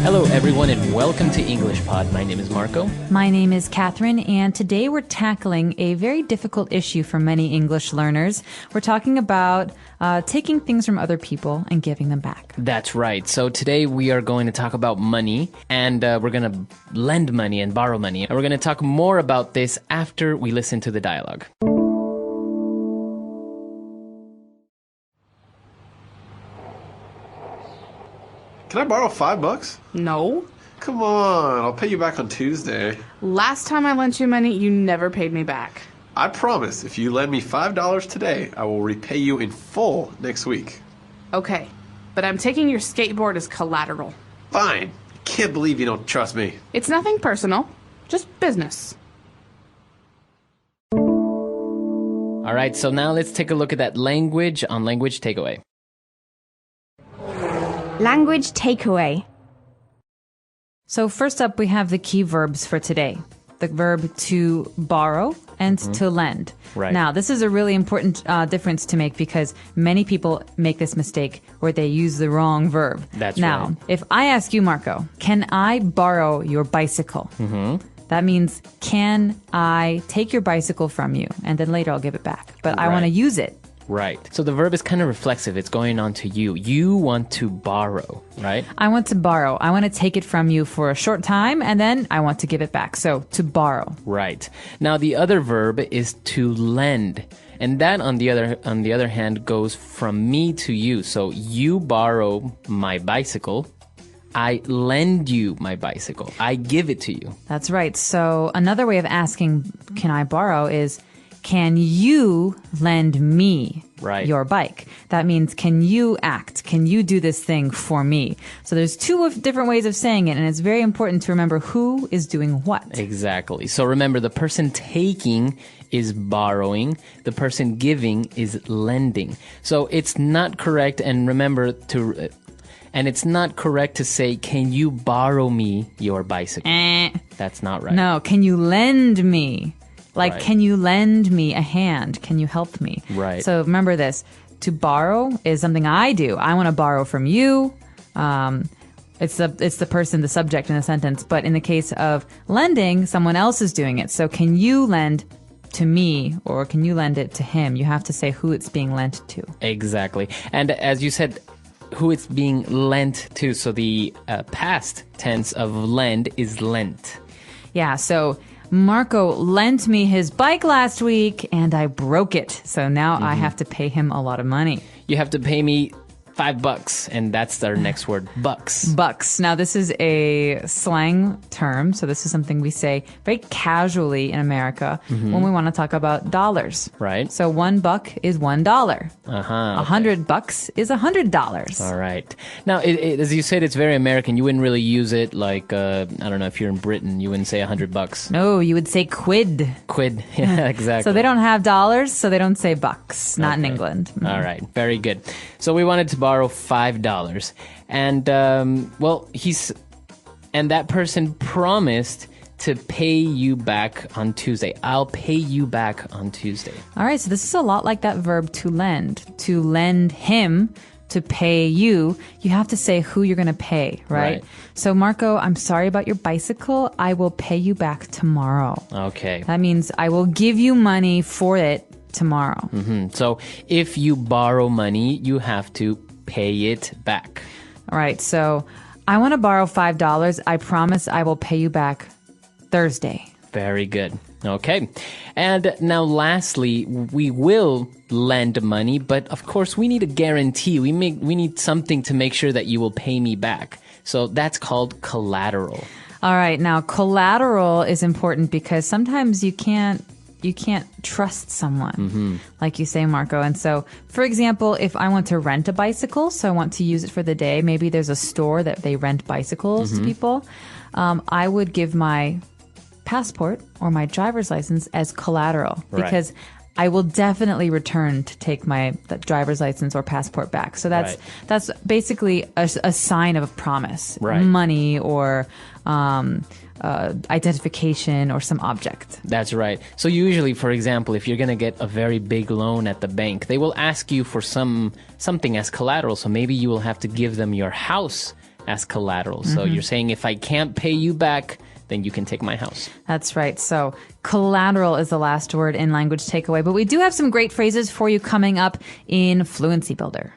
Hello, everyone, and welcome to englishpod. My name is Marco. My name is Catherine, and today we're tackling a very difficult issue for many English learners. We're talking about taking things from other people and giving them back. That's right. So today we are going to talk about money, and we're going to lend money and borrow money. And we're going to talk more about this after we listen to the dialogue. Can I borrow $5? No. Come on, I'll pay you back on Tuesday. Last time I lent you money, you never paid me back. I promise, if you lend me $5 today, I will repay you in full next week. Okay, but I'm taking your skateboard as collateral. Fine. I can't believe you don't trust me. It's nothing personal, just business. All right, so now let's take a look at that language on Language Takeaway. Language takeaway. So first up, we have the key verbs for today. The verb to borrow and to lend. Right. Now, this is a really important difference to make because many people make this mistake where they use the wrong verb. That's now, right. if I ask you, Marco, can I borrow your bicycle? That means, can I take your bicycle from you? And then later I'll give it back. But I want to use it. Right. So the verb is kind of reflexive. It's going on to you. You want to borrow, right? I want to borrow. I want to take it from you for a short time, and then I want to give it back. So, to borrow. Right. Now, the other verb is to lend. And that, on the other hand, goes from me to you. So, you borrow my bicycle. I lend you my bicycle. I give it to you. That's right. So, another way of asking, can I borrow, is, can you lend me your bike? That means, can you act? Can you do this thing for me? So there's two different ways of saying it, and it's very important to remember who is doing what. Exactly. So remember, the person taking is borrowing. The person giving is lending. So it's not correct, and remember to... And it's not correct to say, can you borrow me your bicycle? That's not right. No, can you lend me? Like, Right. can you lend me a hand? Can you help me? Right. So remember this. To borrow is something I do. I want to borrow from you. It's the person, the subject in a sentence. But in the case of lending, someone else is doing it. So can you lend to me or can you lend it to him? You have to say who it's being lent to. Exactly. And as you said, who it's being lent to. So the past tense of lend is lent. Yeah, so Marco lent me his bike last week and I broke it. So now I have to pay him a lot of money. You have to pay me $5, and that's our next word, bucks. Bucks. Now, this is a slang term, so this is something we say very casually in America when we want to talk about dollars. Right. So $1 is $1. $100 is $100. All right. Now, as you said, it's very American. You wouldn't really use it like, I don't know, if you're in Britain, you wouldn't say $100. No, you would say quid. Quid. Yeah, exactly. So they don't have dollars, so they don't say bucks. Not in England. All right. Very good. So we wanted to borrow $5. And, and that person promised to pay you back on Tuesday. I'll pay you back on Tuesday. All right. So this is a lot like that verb to lend. To lend him, to pay you, you have to say who you're going to pay, right? So, Marco, I'm sorry about your bicycle. I will pay you back tomorrow. Okay. That means I will give you money for it tomorrow. So if you borrow money, you have to pay it back. All right. So I want to borrow $5. I promise I will pay you back Thursday. Very good. Okay. And now lastly, we will lend money, but of course we need a guarantee. We need something to make sure that you will pay me back. So that's called collateral. All right. Now, collateral is important because sometimes you can't trust someone, like you say, Marco. And so, for example, if I want to rent a bicycle, so I want to use it for the day, maybe there's a store that they rent bicycles to people, I would give my passport or my driver's license as collateral because I will definitely return to take my driver's license or passport back. So that's basically a sign of a promise, money or identification or some object. That's right. So usually, for example, if you're going to get a very big loan at the bank, they will ask you for something as collateral. So maybe you will have to give them your house as collateral. So you're saying if I can't pay you back, then you can take my house. That's right. So collateral is the last word in language takeaway. But we do have some great phrases for you coming up in Fluency Builder.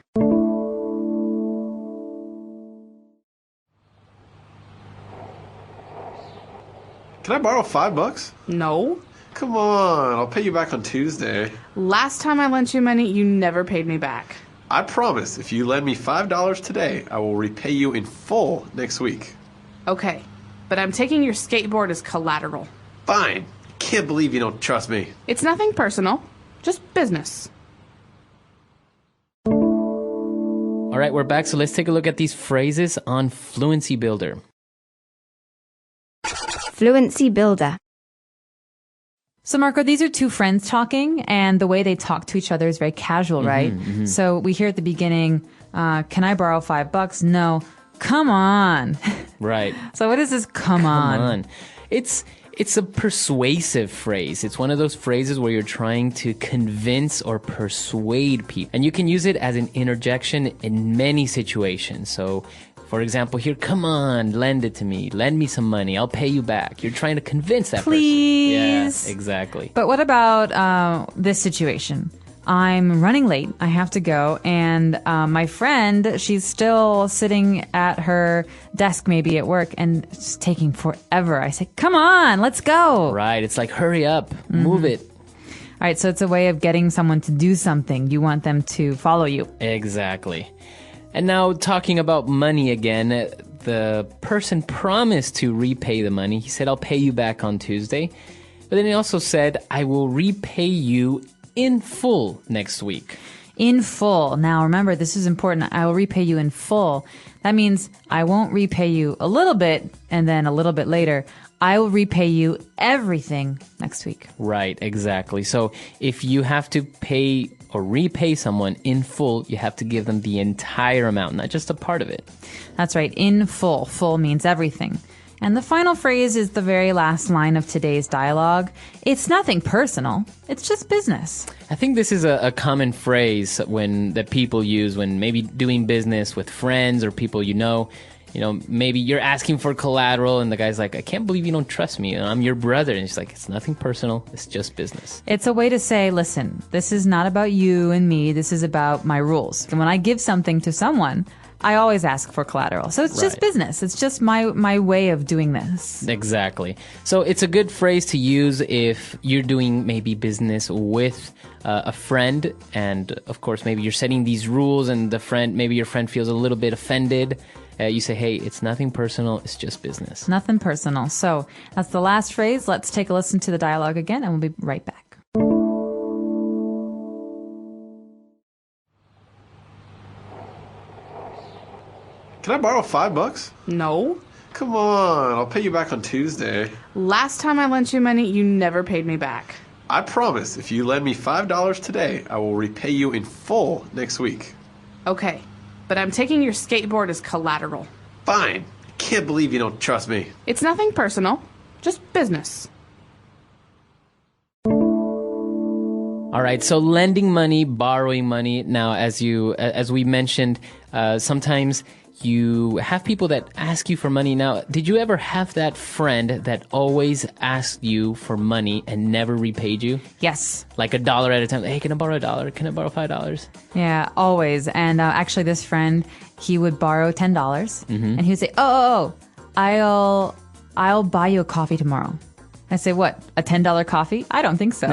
Can I borrow $5? No. Come on, I'll pay you back on Tuesday. Last time I lent you money, you never paid me back. I promise if you lend me $5 today, I will repay you in full next week. Okay, but I'm taking your skateboard as collateral. Fine. Can't believe you don't trust me. It's nothing personal, just business. All right, we're back. So let's take a look at these phrases on Fluency Builder. Fluency Builder. So, Marco, these are two friends talking, and the way they talk to each other is very casual, right? So we hear at the beginning, can I borrow $5? No. Come on. Right. So what is this come on? It's a persuasive phrase. It's one of those phrases where you're trying to convince or persuade people. And you can use it as an interjection in many situations. So, for example, here, come on, lend it to me. Lend me some money. I'll pay you back. You're trying to convince that Please. person. Yeah, exactly. But what about this situation? I'm running late. I have to go. And my friend, she's still sitting at her desk, maybe at work, and it's taking forever. I say, come on, let's go. Right. It's like, hurry up. Move it. All right. So it's a way of getting someone to do something. You want them to follow you. Exactly. And now talking about money again, the person promised to repay the money. He said, I'll pay you back on Tuesday. But then he also said, I will repay you in full next week. In full. Now, remember, this is important. I will repay you in full. That means I won't repay you a little bit and then a little bit later. I will repay you everything next week. Right, exactly. So if you have to pay or repay someone in full, you have to give them the entire amount, not just a part of it. That's right. In full. Full means everything. And the final phrase is the very last line of today's dialogue. It's nothing personal. It's just business. I think this is a common phrase that people use when maybe doing business with friends or people you know. You know, maybe you're asking for collateral and the guy's like, I can't believe you don't trust me. I'm your brother. And she's like, it's nothing personal. It's just business. It's a way to say, listen, this is not about you and me. This is about my rules. And when I give something to someone, I always ask for collateral. So it's just business. It's just my way of doing this. Exactly. So it's a good phrase to use if you're doing maybe business with a friend. And of course, maybe you're setting these rules and maybe your friend feels a little bit offended. You say, hey, it's nothing personal. It's just business. Nothing personal. So that's the last phrase. Let's take a listen to the dialogue again and we'll be right back. Can I borrow $5? No. Come on, I'll pay you back on Tuesday. Last time I lent you money, you never paid me back. I promise if you lend me $5 today, I will repay you in full next week. Okay, but I'm taking your skateboard as collateral. Fine. Can't believe you don't trust me. It's nothing personal, just business. All right, so lending money, borrowing money. Now, as we mentioned, sometimes you have people that ask you for money. Now, did you ever have that friend that always asked you for money and never repaid you? Yes. Like $1 at a time. Hey, can I borrow $1? Can I borrow $5? Yeah, always. And actually, this friend, he would borrow $10, and he would say, "Oh, I'll buy you a coffee tomorrow." I say, "What? A $10 coffee? I don't think so."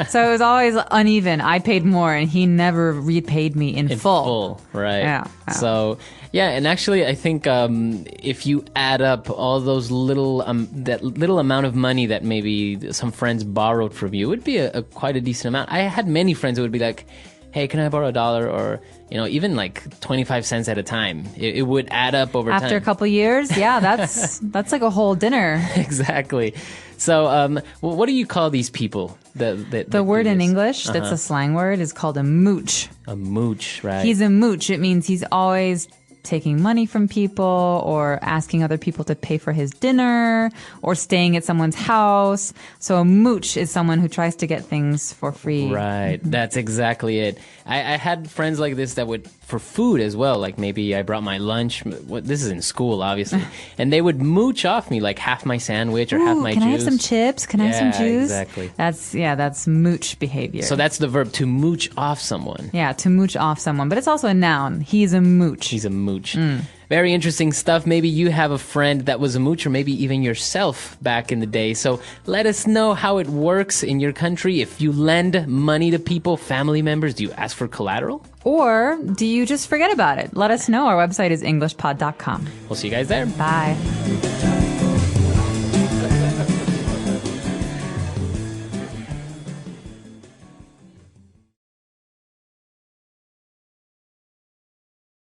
So it was always uneven. I paid more, and he never repaid me in full. Right? Yeah. So yeah, and actually, I think if you add up all those that little amount of money that maybe some friends borrowed from you, it would be quite a decent amount. I had many friends who would be like, hey, can I borrow $1? Or, even like 25 cents at a time. It would add up over time. After a couple years, yeah, that's like a whole dinner. Exactly. So, what do you call these people? The word in English, that's a slang word, is called a mooch. A mooch, right? He's a mooch. It means he's always taking money from people or asking other people to pay for his dinner or staying at someone's house. So a mooch is someone who tries to get things for free. Right. That's exactly it. I had friends like this that would, for food as well, like maybe I brought my lunch. This is in school, obviously. And they would mooch off me like half my sandwich or half my can juice. I have some chips? Can I have some juice? Exactly. That's mooch behavior. So that's the verb, to mooch off someone. Yeah, to mooch off someone. But it's also a noun. He's a mooch. He's a mooch. Very interesting stuff. Maybe you have a friend that was a mooch, or maybe even yourself back in the day. So let us know how it works in your country. If you lend money to people, family members, do you ask for collateral? Or do you just forget about it? Let us know. Our website is englishpod.com. We'll see you guys there. Bye.